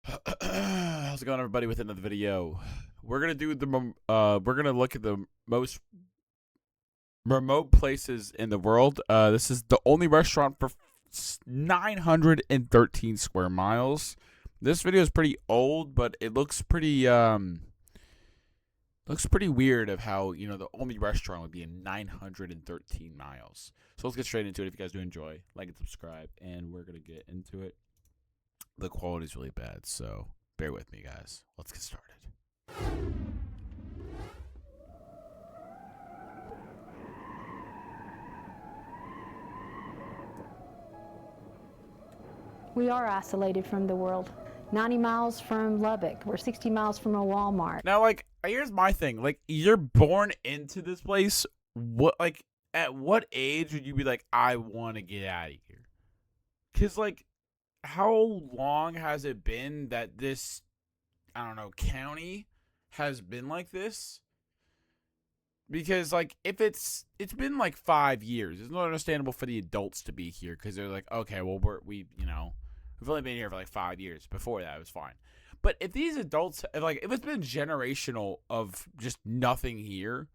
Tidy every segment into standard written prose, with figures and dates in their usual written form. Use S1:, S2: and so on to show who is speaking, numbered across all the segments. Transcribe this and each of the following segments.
S1: How's it going, everybody? With another video, we're gonna do we're gonna look at the most remote places in the world. This is the only restaurant for 913 square miles. This video is pretty old, but it looks pretty weird of how the only restaurant would be in 913 miles. So let's get straight into it. If you guys do enjoy, like and subscribe, and we're gonna get into it. The quality is really bad, so bear with me, guys. Let's get started.
S2: We are isolated from the world. 90 miles from Lubbock. We're 60 miles from a Walmart.
S1: Now, here's my thing. You're born into this place. At what age would you be like, I want to get out of here? Because, how long has it been that this, county has been like this? Because, if it's been 5 years, it's not understandable for the adults to be here because they're like, okay, well, we've only been here for 5 years. Before that, it was fine. But if these adults, if it's been generational of just nothing here,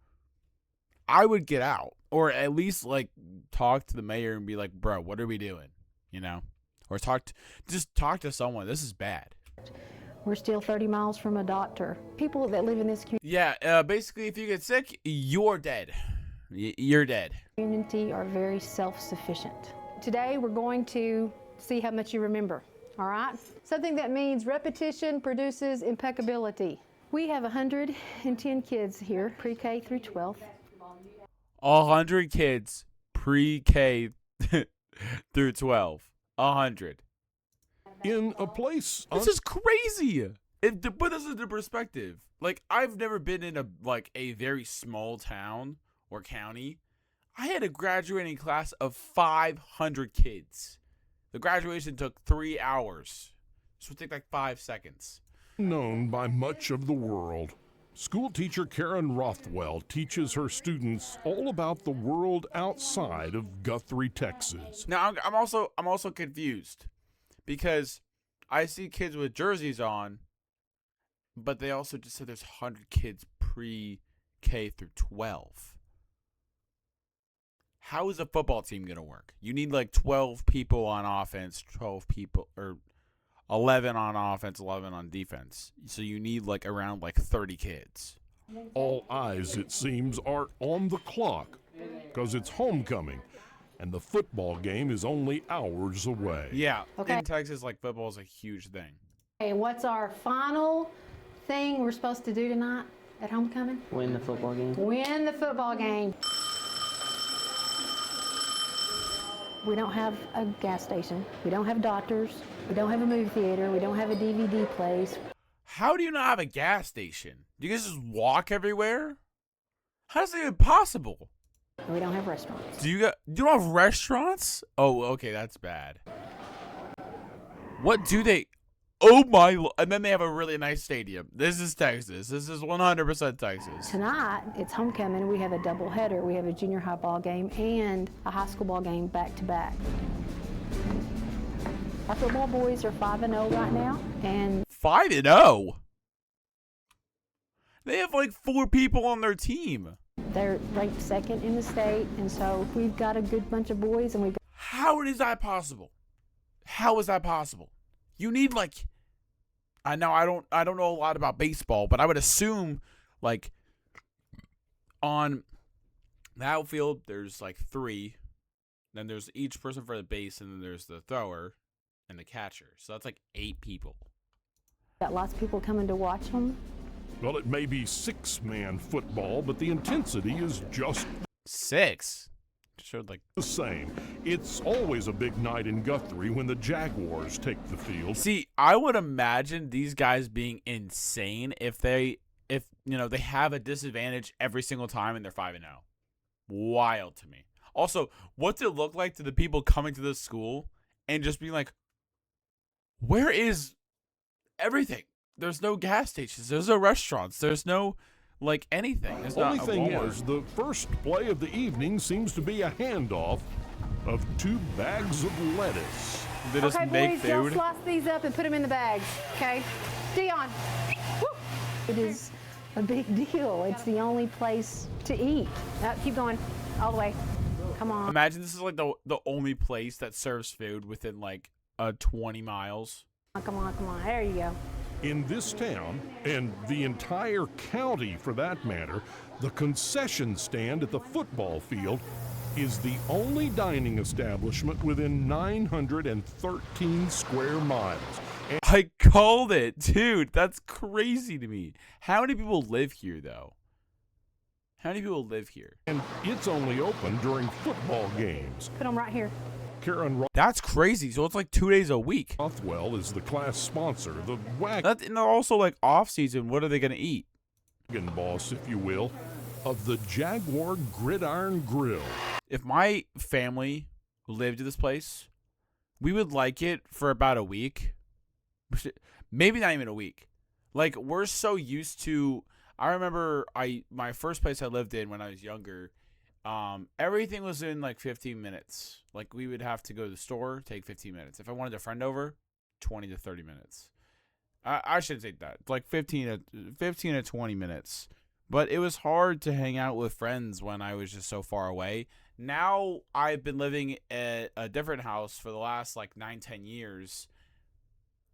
S1: I would get out. Or at least, talk to the mayor and be like, bro, what are we doing? Or just talk to someone. This is bad.
S2: We're still 30 miles from a doctor. People that live in this
S1: Basically, if you get sick, you're dead. You're dead.
S2: community are very self-sufficient. Today, we're going to see how much you remember, all right? Something that means repetition produces impeccability. We have 110 kids here, pre-K through 12.
S1: 100 kids, pre-K through 12. 100.
S3: In a place.
S1: This is crazy. To put this into perspective, I've never been in a very small town or county. I had a graduating class of 500 kids. The graduation took 3 hours. This would take 5 seconds.
S3: Known by much of the world. School teacher Karen Rothwell teaches her students all about the world outside of Guthrie, Texas.
S1: Now I'm also confused because I see kids with jerseys on, but they also just said there's 100 kids pre-K through 12. How is a football team gonna work? You need 12 people on offense, 12 people, or 11 on offense, 11 on defense. So you need around 30 kids.
S3: All eyes, it seems, are on the clock because it's homecoming and the football game is only hours away.
S1: Yeah.
S2: Okay.
S1: In Texas, football is a huge thing.
S2: Hey, what's our final thing we're supposed to do tonight at homecoming?
S4: Win the football game.
S2: Win the football game. We don't have a gas station. We don't have doctors. We don't have a movie theater. We don't have a DVD place.
S1: How do you not have a gas station? Do you guys just walk everywhere? How is that even possible?
S2: We don't have restaurants.
S1: You don't have restaurants? Oh, okay, that's bad. What do they? Oh my! And then they have a really nice stadium. This is Texas. This is 100% Texas.
S2: Tonight, it's homecoming. We have a doubleheader. We have a junior high ball game and a high school ball game back to back. Our football boys are 5-0 right now, and
S1: 5-0. They have 4 people on their team.
S2: they're ranked second in the state. And so we've got a good bunch of boys, and we've got
S1: How is that possible? How is that possible? You need I know I don't know a lot about baseball, but I would assume on the outfield there's 3. Then there's each person for the base, and then there's the thrower and the catcher. So that's 8 people.
S2: got lots of people coming to watch them.
S3: Well, it may be 6-man football, but the intensity is just
S1: 6. Showed
S3: the same. It's always a big night in Guthrie when the Jaguars take the field.
S1: See, I would imagine these guys being insane if they have a disadvantage every single time and they're 5-0. Wild to me. Also, what's it look like to the people coming to this school and just being like, where is everything? There's no gas stations. There's no restaurants. There's no anything. There's
S3: Only
S1: not
S3: thing
S1: Walmart.
S3: is, the first play of the evening seems to be a handoff of 2 bags of lettuce.
S1: They just
S2: Okay,
S1: make
S2: boys, y'all
S1: food.
S2: slice these up and put them in the bags, okay? Dion. Woo. It is a big deal. It's the only place to eat. Keep going, all the way. Come on.
S1: Imagine this is like the only place that serves food within like 20 miles.
S2: Come on, come on. There you go.
S3: In this town, and the entire county for that matter, the concession stand at the football field is the only dining establishment within 913 square miles.
S1: I called it, dude. That's crazy to me. How many people live here, though? How many people live here?
S3: And it's only open during football games.
S2: Put them right here.
S3: Karen
S1: That's crazy. So it's like 2 days a week.
S3: Rothwell is the class sponsor, the
S1: And they're also like off season. What are they gonna eat?
S3: wagon boss, if you will, of the Jaguar Gridiron Grill.
S1: If my family lived in this place, we would like it for about a week. Maybe not even a week. Like, we're so used to. I remember my first place I lived in when I was younger. Everything was in like 15 minutes. Like, we would have to go to the store, take 15 minutes. If I wanted a friend over, 20 to 30 minutes. I shouldn't say that. Like 15 to 20 minutes. But it was hard to hang out with friends when I was just so far away. Now I've been living at a different house for the last like 9-10 years.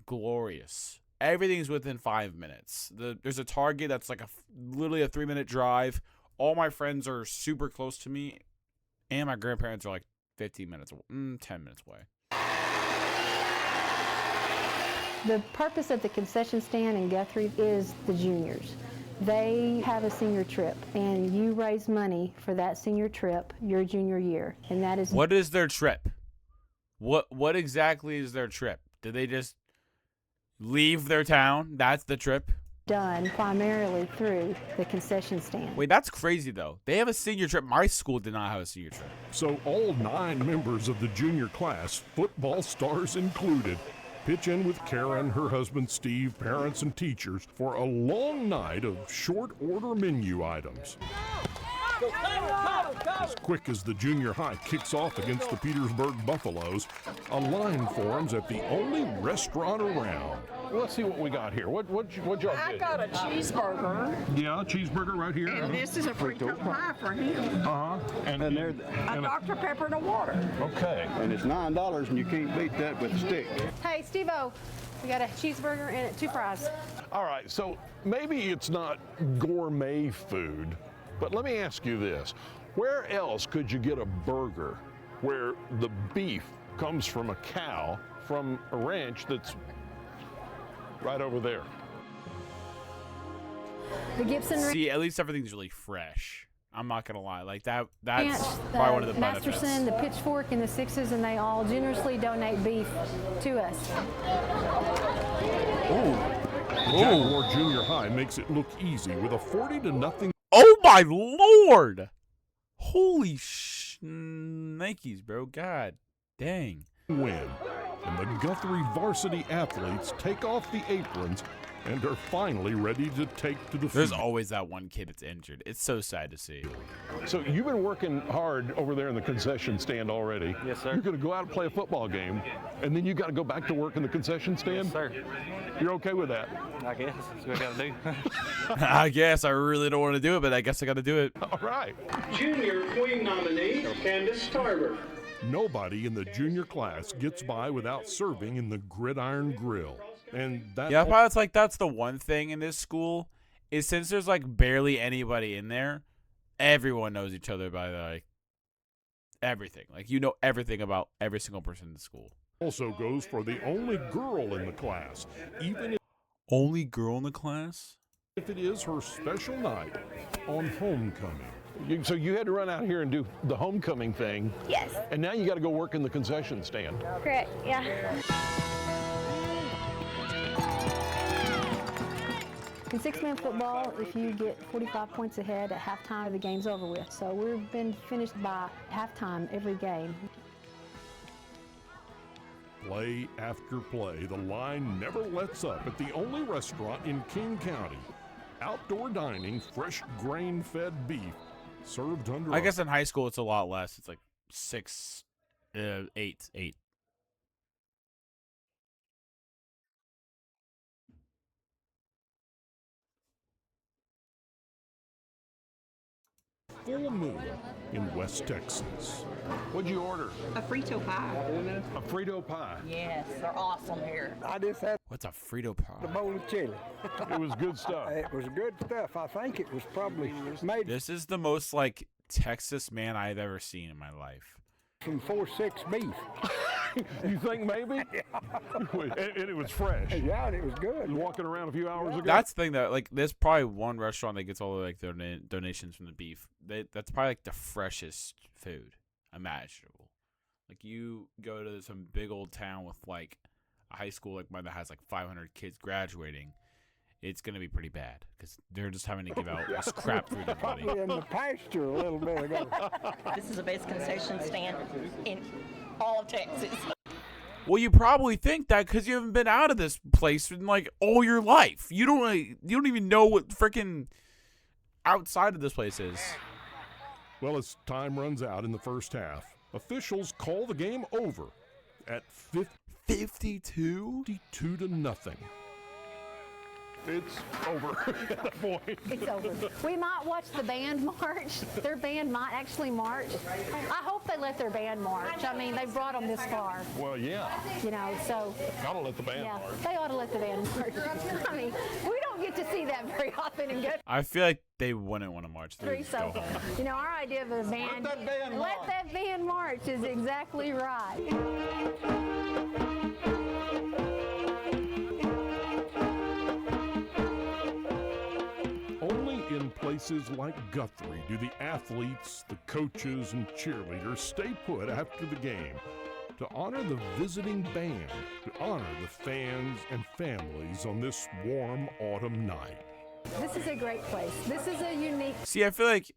S1: Glorious. Everything's within 5 minutes. There's a Target that's like literally a 3-minute drive. All my friends are super close to me, and my grandparents are like 15 minutes, 10 minutes away.
S2: The purpose of the concession stand in Guthrie is the juniors. They have a senior trip, and you raise money for that senior trip your junior year, and that is
S1: What is their trip? What exactly is their trip? Do they just leave their town? That's the trip?
S2: done primarily through the concession stand.
S1: Wait, that's crazy, though. They have a senior trip. My school did not have a senior trip.
S3: So all 9 members of the junior class, football stars included, pitch in with Karen, her husband Steve, parents and teachers for a long night of short order menu items. As quick as the junior high kicks off against the Petersburg Buffaloes, a line forms at the only restaurant around. Let's see what we got here. What y'all get?
S4: I got a cheeseburger,
S3: Yeah, cheeseburger right here.
S4: and this is a frito pie for him.
S3: And
S4: A Dr. Pepper and a water.
S3: okay.
S5: And it's $9, and you can't beat that with a stick.
S2: Hey, Steve-O, we got a cheeseburger and 2 fries.
S3: All right, so maybe it's not gourmet food, but let me ask you this. Where else could you get a burger where the beef comes from a cow from a ranch that's right over there?
S2: The Gibson
S1: See, at least everything's really fresh. I'm not gonna lie. Like that's
S2: Ranch,
S1: probably one of the benefits.
S2: Masterson, the Pitchfork, and the Sixes, and they all generously donate beef to us.
S3: Jaguar Junior High makes it look easy with a 40-0.
S1: Oh my lord! Holy Nikes, bro. God dang.
S3: Win. And the Guthrie varsity athletes take off the aprons and are finally ready to take to the
S1: There's
S3: field.
S1: always that one kid that's injured. It's so sad to see.
S3: So you've been working hard over there in the concession stand already.
S6: Yes, sir.
S3: You're going to go out and play a football game, and then you got to go back to work in the concession stand?
S6: Sir,
S3: You're okay with that?
S6: I guess that's what I gotta do.
S1: I guess I really don't want to do it, but I guess I got to do it.
S3: All right.
S7: Junior Queen nominee, Candace Tarver.
S3: Nobody in the junior class gets by without serving in the Gridiron Grill. And that
S1: Yeah, probably that's the one thing in this school is since there's like barely anybody in there, everyone knows each other by like everything. Like you know everything about every single person in the school.
S3: also goes for the only girl in the class, even
S1: Only girl in the class?
S3: if it is her special night on homecoming. So you had to run out here and do the homecoming thing,
S8: Yes,
S3: and now you got to go work in the concession stand.
S8: correct, yeah.
S2: In 6-man football, if you get 45 points ahead at halftime, the game's over with. So we've been finished by halftime every game.
S3: Play after play, the line never lets up at the only restaurant in King County. Outdoor dining, fresh grain-fed beef, served under
S1: I guess in high school it's a lot less. It's like 6, 8.
S3: full moon in West Texas. What'd you order?
S4: A Frito pie.
S3: A Frito pie.
S4: Yes, they're awesome here.
S5: I just had
S1: What's a Frito pie?
S5: a bowl of chili.
S3: It was good stuff.
S5: It was good stuff. I think it was probably made
S1: This is the most like Texas man I've ever seen in my life.
S5: from 4-6 beef.
S3: You think maybe? and it was fresh.
S5: Yeah, and it was good.
S3: You walking around a few hours ago?
S1: That's the thing that like there's probably one restaurant that gets all the like donations from the beef. That's probably like the freshest food imaginable. Like you go to some big old town with like a high school like mine that has like 500 kids graduating, it's gonna be pretty bad because they're just having to give out this crap food to everybody.
S5: Probably in the pasture a little bit ago.
S4: This is the best concession stand in all of Texas.
S1: Well, you probably think that because you haven't been out of this place in like all your life. You don't even know what freaking outside of this place is.
S3: Well, as time runs out in the first half, officials call the game over at
S1: 52?
S3: 52-0. It's over at that point.
S2: It's over. We might watch the band march. Their band might actually march. I hope they let their band march. I mean, they brought them this far,
S3: Well, yeah.
S2: you know, so
S3: Gotta let the band
S2: yeah,
S3: march.
S2: they ought to let the band march. I mean, we don't get to see that very often in Guthrie.
S1: I feel like they wouldn't want to march. They would just
S2: So,
S1: go home.
S2: you know, our idea of a band, let that band march is exactly right.
S3: Only in places like Guthrie do the athletes, the coaches, and cheerleaders stay put after the game to honor the visiting band, to honor the fans and families on this warm autumn night.
S2: This is a great place. This is a unique.
S1: See, I feel like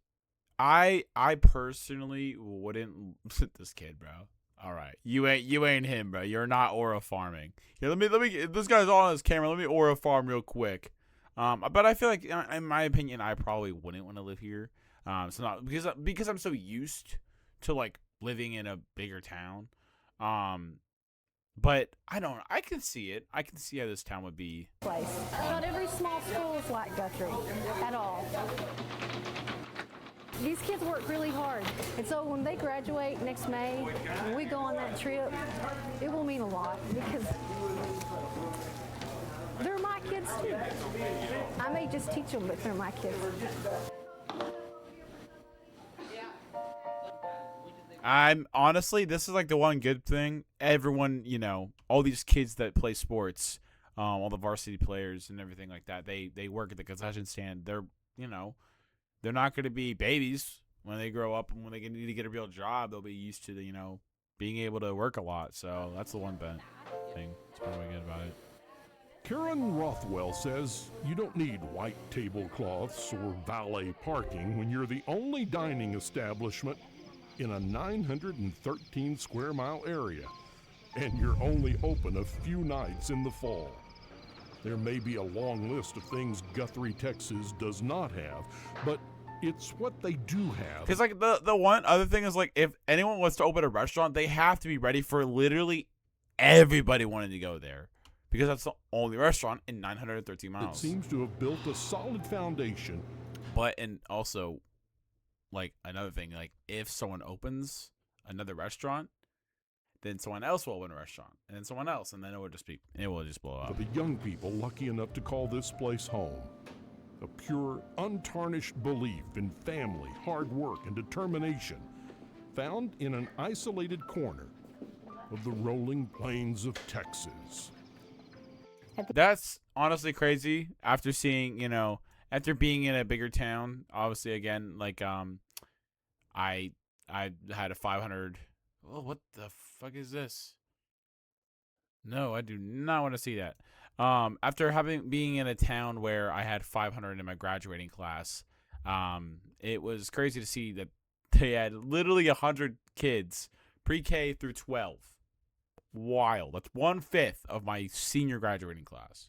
S1: I personally wouldn't this kid, bro. All right, you ain't him, bro. You're not aura farming. Here, let me. This guy's on his camera. Let me aura farm real quick. But I feel like, in my opinion, I probably wouldn't want to live here. So not because I'm so used to like living in a bigger town. But I can see it. I can see how this town would be.
S2: Place. Not every small school is like Guthrie at all. These kids work really hard, and so when they graduate next May, when we go on that trip, it will mean a lot because they're my kids too. I may just teach them, but they're my kids.
S1: I'm honestly, this is like the one good thing. Everyone, all these kids that play sports, all the varsity players and everything like that, they work at the concession stand. They're not going to be babies when they grow up, and when they need to get a real job, they'll be used to being able to work a lot. So that's the one thing. That's probably good about it.
S3: Karen Rothwell says you don't need white tablecloths or valet parking when you're the only dining establishment in a 913 square mile area, and you're only open a few nights in the fall. There may be a long list of things Guthrie, Texas does not have, but it's what they do have.
S1: Because like the one other thing is like if anyone wants to open a restaurant, they have to be ready for literally everybody wanting to go there. Because that's the only restaurant in 913 miles.
S3: It seems to have built a solid foundation.
S1: But, and also, like, another thing, like, if someone opens another restaurant, then someone else will open a restaurant, and then someone else, and then it will just blow up.
S3: For the young people lucky enough to call this place home, a pure, untarnished belief in family, hard work, and determination, found in an isolated corner of the rolling plains of Texas.
S1: That's honestly crazy after seeing, after being in a bigger town. Obviously, again, like, I had a 500. Oh, what the fuck is this? No, I do not want to see that. After being in a town where I had 500 in my graduating class, it was crazy to see that they had literally 100 kids, pre-K through 12. Wild. That's 1/5 of my senior graduating class.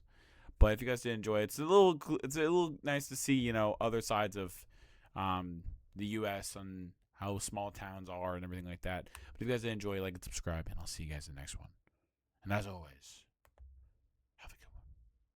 S1: But if you guys did enjoy it, it's a little nice to see, other sides of the U.S. and how small towns are and everything like that. But if you guys did enjoy, like and subscribe, and I'll see you guys in the next one. And as always,